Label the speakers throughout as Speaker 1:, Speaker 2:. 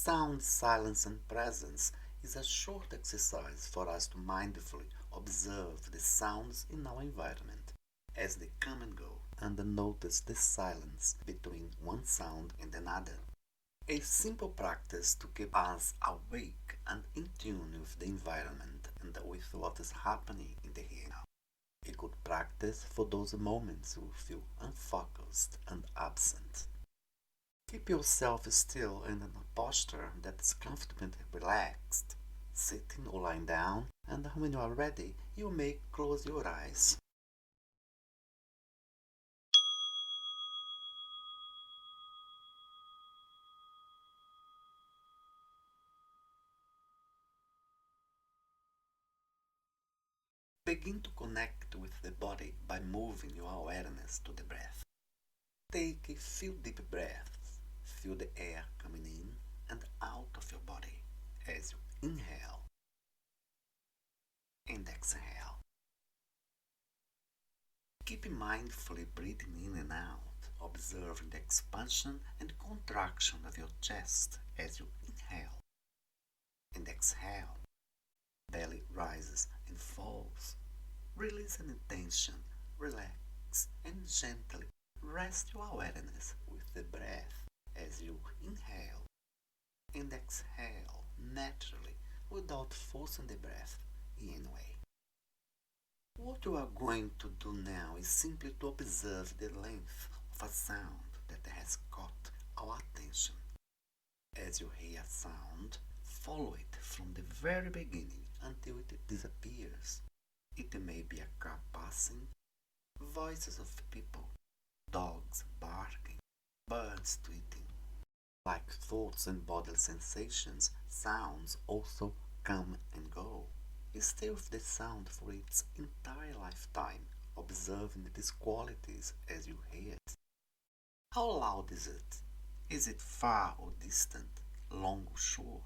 Speaker 1: Sound, silence, and presence is a short exercise for us to mindfully observe the sounds in our environment as they come and go, and notice the silence between one sound and another. A simple practice to keep us awake and in tune with the environment and with what is happening in the here now. A good practice for those moments you feel unfocused and absent. Keep yourself still and in a posture that is comfortable and relaxed, sitting or lying down, and when you are ready, you may close your eyes. Begin to connect with the body by moving your awareness to the breath. Take a few deep breaths. Feel the air coming in and out of your body as you inhale and exhale. Keep mindfully breathing in and out, observing the expansion and contraction of your chest as you inhale and exhale. Belly rises and falls. Release any tension, relax, and gently rest your awareness with the breath as you inhale and exhale naturally without forcing the breath in any way. What you are going to do now is simply to observe the length of a sound that has caught our attention. As you hear a sound, follow it from the very beginning until it disappears. It may be a car passing, voices of people, dogs barking, birds tweeting. Like thoughts and bodily sensations, sounds also come and go. Stay with the sound for its entire lifetime, observing these qualities as you hear it. How loud is it? Is it far or distant, long or short,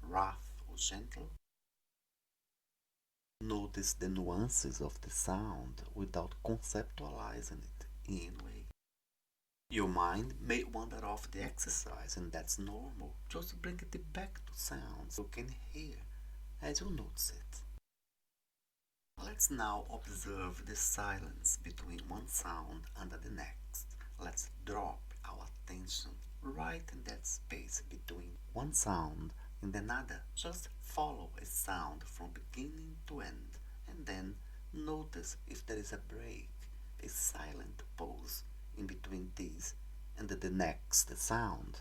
Speaker 1: rough or gentle? Notice the nuances of the sound without conceptualizing it in any way. Your mind may wander off the exercise, and that's normal. Just bring it back to sounds you can hear as you notice it. Let's now observe the silence between one sound and the next. Let's drop our attention right in that space between one sound and another. Just follow a sound from beginning to end, and then notice if there is a break, a silent pause in between this and the next sound.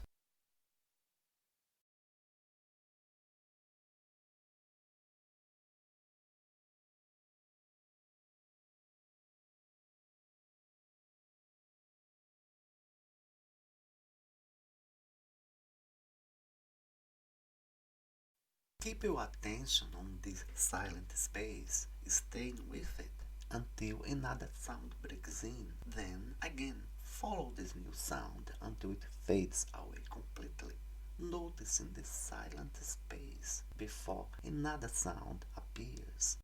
Speaker 1: Keep your attention on this silent space, staying with it until another sound breaks in. Then again, follow this new sound until it fades away completely, noticing the silent space before another sound appears.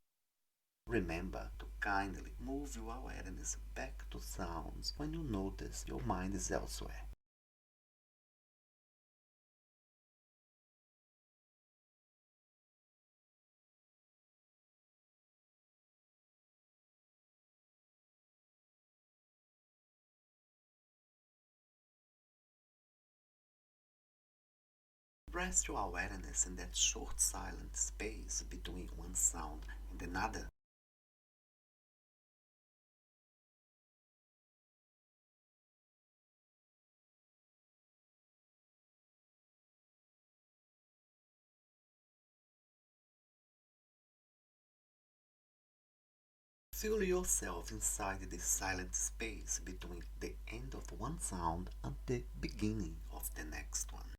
Speaker 1: Remember to kindly move your awareness back to sounds when you notice your mind is elsewhere. Rest your awareness in that short silent space between one sound and another. Feel yourself inside this silent space between the end of one sound and the beginning of the next one.